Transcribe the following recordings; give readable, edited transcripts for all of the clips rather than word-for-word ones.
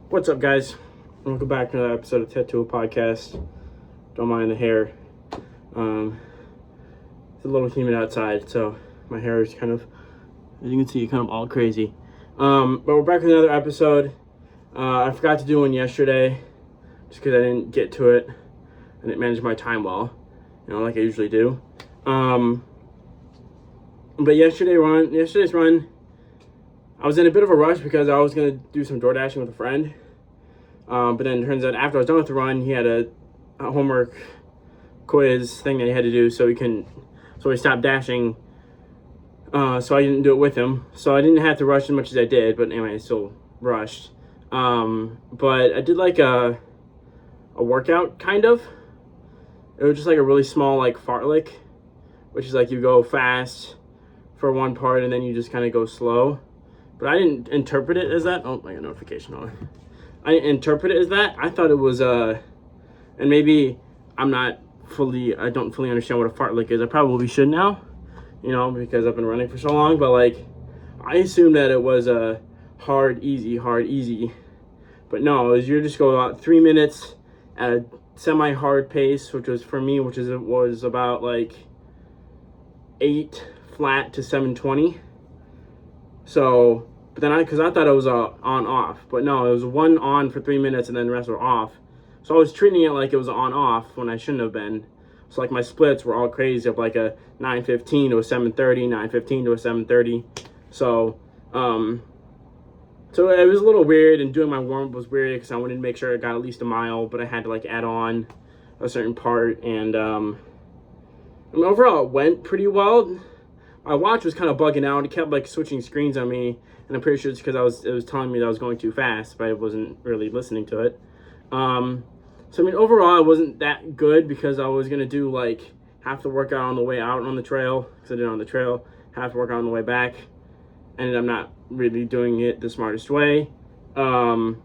What's up, guys? Welcome back to another episode of Tuah Podcast. Don't mind the hair. It's a little humid outside, so my hair is kind of, as you can see, kind of all crazy. But we're back with another episode. I forgot to do one yesterday, just because I didn't get to it. I didn't manage my time well, like I usually do. But yesterday's run, I was in a bit of a rush because I was going to do some door dashing with a friend. But then it turns out after I was done with the run, he had a homework quiz thing that he had to do, so he stopped dashing. So I didn't do it with him. So I didn't have to rush as much as I did, but anyway, I still rushed. But I did like a workout, kind of. It was just like a really small fartlek, which is like you go fast for one part and then you just kind of go slow. But I didn't interpret it as that. Oh, I got a notification on. I didn't interpret it as that. I thought it was and maybe I don't fully understand what a fartlek is. I probably should now, because I've been running for so long. But I assumed that it was a hard, easy. But no, you just go about 3 minutes at a semi-hard pace, which was for me, was about 8 flat to 720. So, but then because I thought it was on-off, but no, it was one on for 3 minutes and then the rest were off. So I was treating it like it was on-off when I shouldn't have been. So my splits were all crazy of a 9:15 to a 7:30, 9:15 to a 7:30. So, so it was a little weird, and doing my warm-up was weird because I wanted to make sure I got at least a mile, but I had to add on a certain part, and overall it went pretty well. My watch was kind of bugging out. It kept switching screens on me, and I'm pretty sure it's because it was telling me that I was going too fast, but I wasn't really listening to it. So overall, it wasn't that good because I was gonna do half the workout on the way out on the trail, because I did it on the trail, half the workout on the way back. Ended up not really doing it the smartest way. But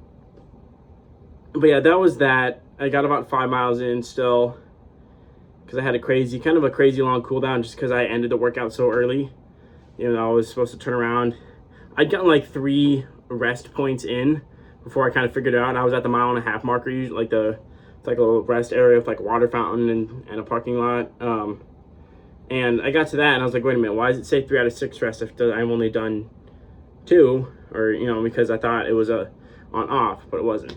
yeah, that was that. I got about 5 miles in still, because I had a crazy long cooldown just because I ended the workout so early. I was supposed to turn around. I'd gotten 3 rest points in before I kind of figured it out. I was at the 1.5 mile marker, usually it's a little rest area with a water fountain and a parking lot. And I got to that and I was like, wait a minute, why does it say 3 out of 6 rest if I've only done 2? Or, because I thought it was on off, but it wasn't.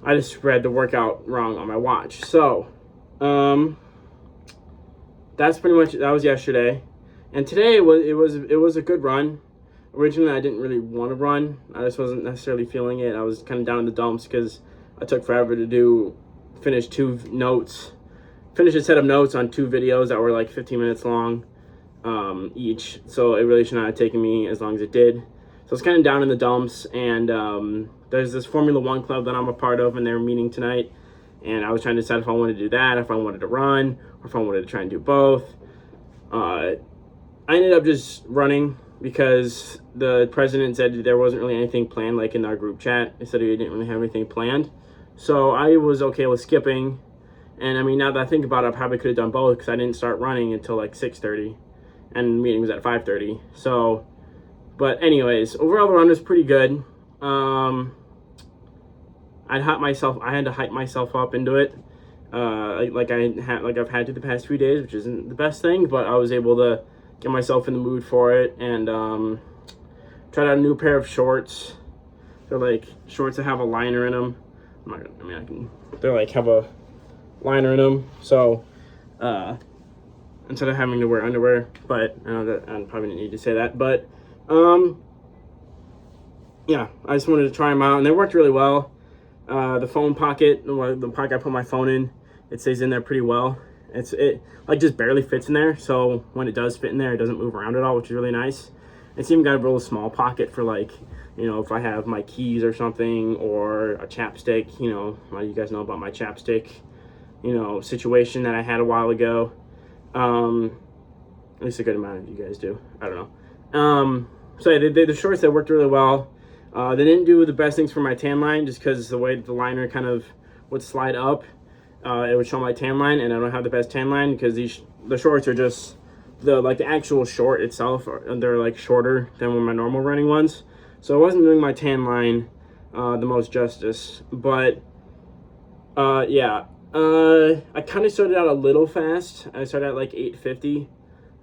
I just read the workout wrong on my watch. So, that was yesterday. And today it was a good run. Originally I didn't really want to run. I just wasn't necessarily feeling it. I was kind of down in the dumps because I took forever to finish a set of notes on 2 videos that were 15 minutes long each. So it really should not have taken me as long as it did. So it's kind of down in the dumps, and there's this Formula 1 club that I'm a part of, and they're meeting tonight. And I was trying to decide if I wanted to do that, if I wanted to run, or if I wanted to try and do both. I ended up just running because the president said there wasn't really anything planned, in our group chat. He said he didn't really have anything planned. So I was okay with skipping. And now that I think about it, I probably could have done both because I didn't start running until 6:30, and the meeting was at 5:30. So, but anyways, overall the run was pretty good. I had to hype myself up into it, I've had to the past few days, which isn't the best thing, but I was able to get myself in the mood for it, and tried out a new pair of shorts. They're shorts that have a liner in them. They're have a liner in them, so instead of having to wear underwear. But I know that I probably didn't need to say that, but yeah, I just wanted to try them out, and they worked really well. The phone pocket, the pocket I put my phone in, it stays in there pretty well. It just barely fits in there, so when it does fit in there, it doesn't move around at all, which is really nice. It's even got a real small pocket for if I have my keys or something, or a chapstick. You guys know about my chapstick situation that I had a while ago. At least a good amount of you guys do. I don't know. So yeah, the shorts, that worked really well. They didn't do the best things for my tan line, just because the way the liner kind of would slide up, it would show my tan line, and I don't have the best tan line because the shorts are just the actual short itself. They're shorter than my normal running ones, so I wasn't doing my tan line the most justice. But yeah, I kind of started out a little fast. I started at like 8:50,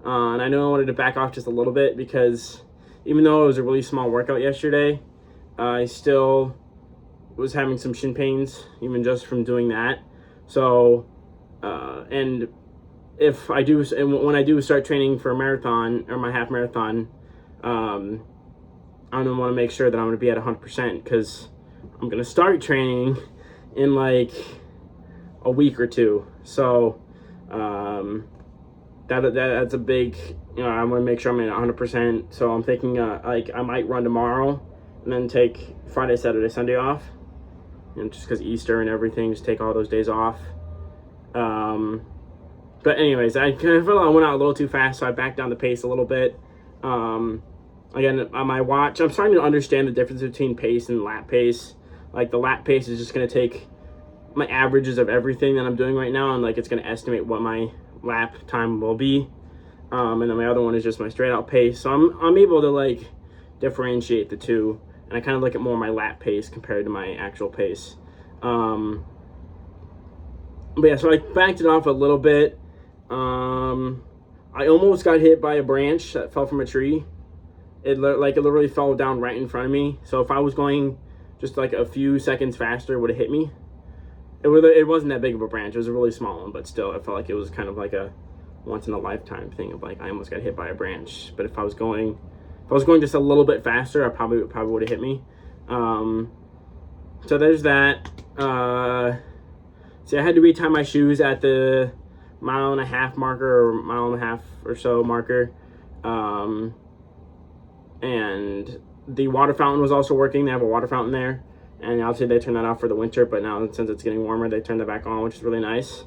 and I know I wanted to back off just a little bit because even though it was a really small workout yesterday, I still was having some shin pains even just from doing that. So, and if I do, and when I do start training for a marathon or my half marathon, I'm gonna want to make sure that I'm gonna be at 100% because I'm gonna start training in like a week or two. So, that's a big, I'm gonna make sure I'm at 100%. So I'm thinking, like I might run tomorrow and then take Friday, Saturday, Sunday off. Just because Easter and everything, just take all those days off. But anyways, I kind of felt I went out a little too fast, so I backed down the pace a little bit. Again, on my watch, I'm starting to understand the difference between pace and lap pace. Like the lap pace is just going to take my averages of everything that I'm doing right now, and like it's going to estimate what my lap time will be. And then my other one is just my straight out pace. So I'm able to like differentiate the two. And I kind of look at more my lap pace compared to my actual pace. But yeah, so I backed it off a little bit. I almost got hit by a branch that fell from a tree. It literally fell down right in front of me. So if I was going just like a few seconds faster, it would have hit me. It wasn't that big of a branch. It was a really small one, but still, I felt like it was kind of like a once in a lifetime thing of like I almost got hit by a branch. But if I was going just a little bit faster, I probably would have hit me. So there's that. See, I had to retie my shoes at the 1.5 mile marker or 1.5 mile or so marker. And the water fountain was also working. They have a water fountain there. And obviously they turned that off for the winter, but now since it's getting warmer, they turned it back on, which is really nice.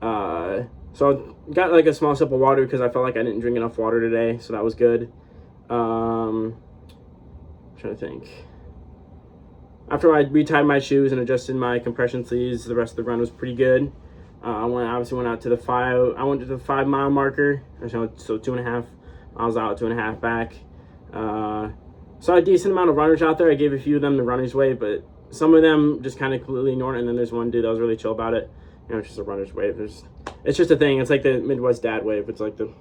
So I got like a small sip of water because I felt like I didn't drink enough water today, so that was good. I'm trying to think. After I retied my shoes and adjusted my compression sleeves, the rest of the run was pretty good. I went out to the 5 mile marker, so 2.5 miles out, 2.5 back. Saw a decent amount of runners out there. I gave a few of them the runner's wave, but some of them just kind of completely ignored it. And then there's one dude that was really chill about it. It's just a runner's wave. It's just a thing. It's like the Midwest dad wave. It's like you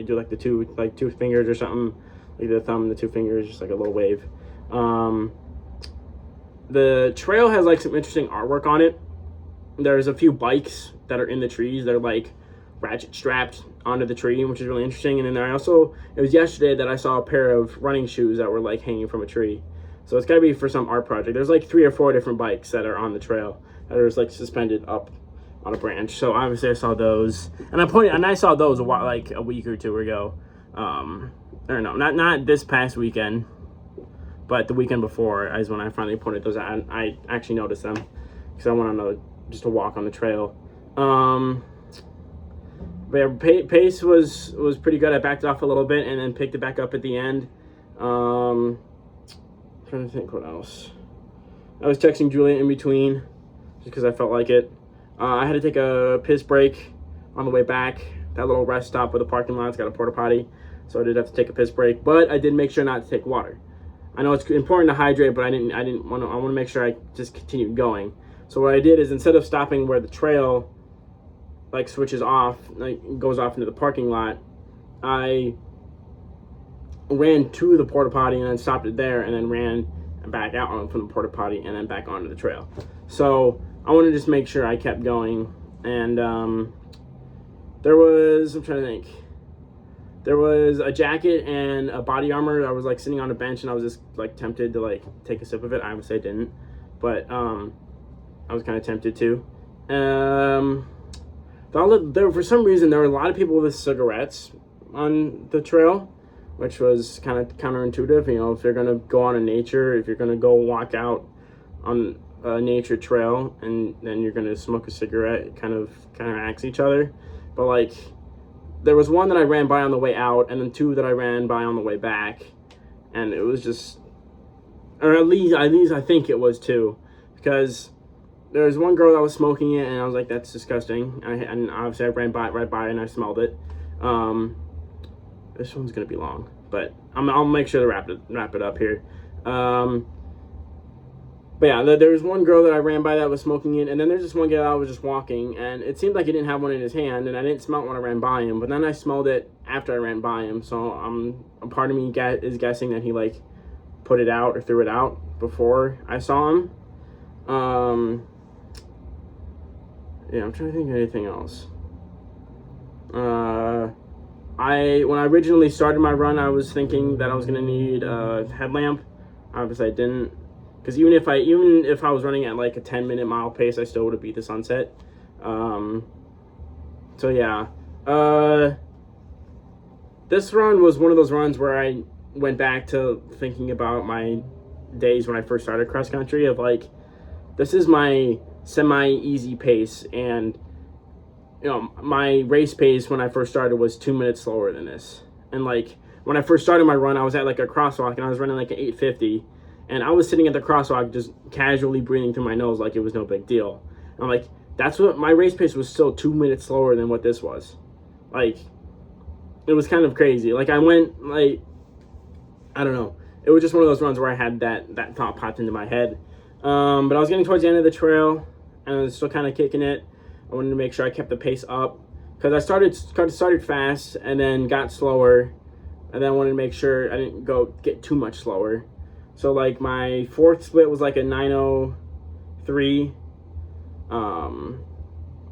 do like the two fingers or something, like the thumb and the 2 fingers, just like a little wave. The trail has like some interesting artwork on it. There's a few bikes that are in the trees that are like ratchet strapped onto the tree, which is really interesting. And then it was yesterday that I saw a pair of running shoes that were like hanging from a tree. So it's gotta be for some art project. There's like 3 or 4 different bikes that are on the trail that are just like suspended up on a branch. So obviously I saw those, and I saw those like a week or 2 ago. Or no, not this past weekend, but the weekend before is when I finally pointed those out. I actually noticed them because I went on just a walk on the trail. But yeah, pace was pretty good. I backed off a little bit and then picked it back up at the end. Trying to think what else. I was texting Julia in between just because I felt like it. I had to take a piss break on the way back. That little rest stop with the parking lot's got a porta potty, so I did have to take a piss break. But I did make sure not to take water. I know it's important to hydrate, but I want to make sure I just continued going. So what I did is instead of stopping where the trail like switches off, like goes off into the parking lot, I ran to the porta potty and then stopped it there, and then ran back out from the porta potty and then back onto the trail. So I wanted to just make sure I kept going. And I'm trying to think. There was a jacket and a body armor. I was like sitting on a bench and I was just like tempted to like take a sip of it. I would say I didn't, but I was kind of tempted to. For some reason, there were a lot of people with cigarettes on the trail, which was kind of counterintuitive. If you're going to go on if you're going to go walk out on a nature trail and then you're going to smoke a cigarette, it kind of counteracts each other. But like, there was one that I ran by on the way out and then 2 that I ran by on the way back. And it was just, or at least I think it was 2, because there was one girl that was smoking it, and I was like, "That's disgusting." And obviously, I ran right by and I smelled it. This one's gonna be long, but I'll make sure to wrap it up here. But yeah, there was one girl that I ran by that was smoking it, and then there's this one guy that was just walking, and it seemed like he didn't have one in his hand, and I didn't smell it when I ran by him, but then I smelled it after I ran by him, so a part of me is guessing that he, like, put it out or threw it out before I saw him. Yeah, I'm trying to think of anything else. When I originally started my run, I was thinking that I was gonna need a headlamp. Obviously, I didn't, because even if I was running at like a 10-minute mile pace, I still would have beat the sunset. So yeah, this run was one of those runs where I went back to thinking about my days when I first started cross country. Of like, this is my semi-easy pace, and my race pace when I first started was 2 minutes slower than this. And like, when I first started my run, I was at like a crosswalk and I was running like an 8:50, and I was sitting at the crosswalk just casually breathing through my nose like it was no big deal. And I'm like, that's what my race pace was, still 2 minutes slower than what this was. Like, it was kind of crazy. Like, I went, like, I don't know. It was just one of those runs where I had that thought popped into my head. But I was getting towards the end of the trail, and I was still kind of kicking it. I wanted to make sure I kept the pace up, because I started fast and then got slower, and then I wanted to make sure I didn't get too much slower. So like my fourth split was like a 9:03,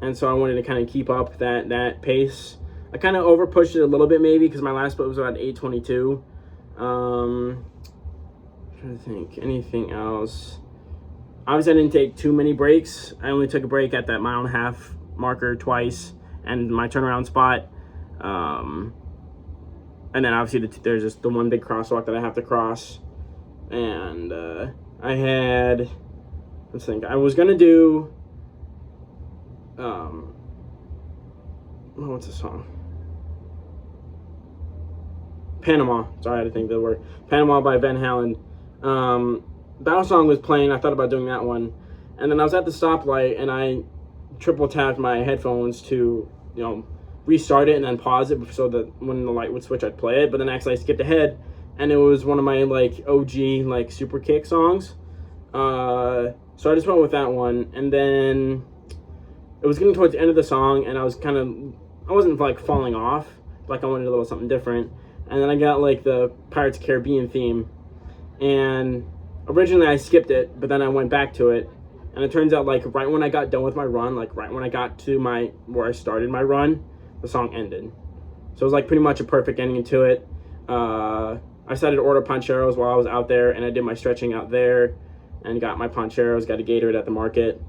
and so I wanted to kind of keep up that pace. I kind of over pushed it a little bit maybe, because my last split was about 8:22. I'm trying to think anything else. Obviously, I didn't take too many breaks. I only took a break at that 1.5 mile marker twice, and my turnaround spot. And then obviously there's just the one big crosswalk that I have to cross. And I had, let's think, I was gonna do, what's the song? Panama. Sorry, I had to think of the word. Panama by Van Halen. That song was playing. I thought about doing that one, and then I was at the stoplight and I triple tapped my headphones to restart it and then pause it so that when the light would switch I'd play it. But then actually I skipped ahead, and it was one of my like OG like super kick songs. So I just went with that one, and then it was getting towards the end of the song, and I wasn't like falling off, like I wanted a little something different. And then I got like the Pirates of the Caribbean theme, and originally I skipped it, but then I went back to it, and it turns out like right when I got done with my run, like right when I got to where I started my run, the song ended. So it was like pretty much a perfect ending to it. I decided to order poncheros while I was out there, and I did my stretching out there and got my poncheros, got a Gatorade at the market,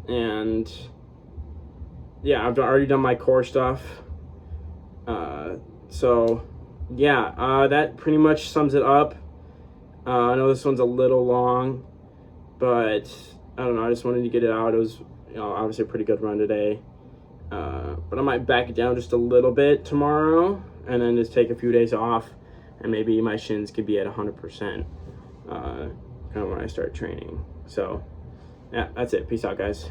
and yeah, I've already done my core stuff. So yeah, that pretty much sums it up. I know this one's a little long, but I don't know, I just wanted to get it out. It was obviously a pretty good run today. But I might back it down just a little bit tomorrow, and then just take a few days off, and maybe my shins could be at 100% kind of when I start training. So yeah, that's it. Peace out, guys.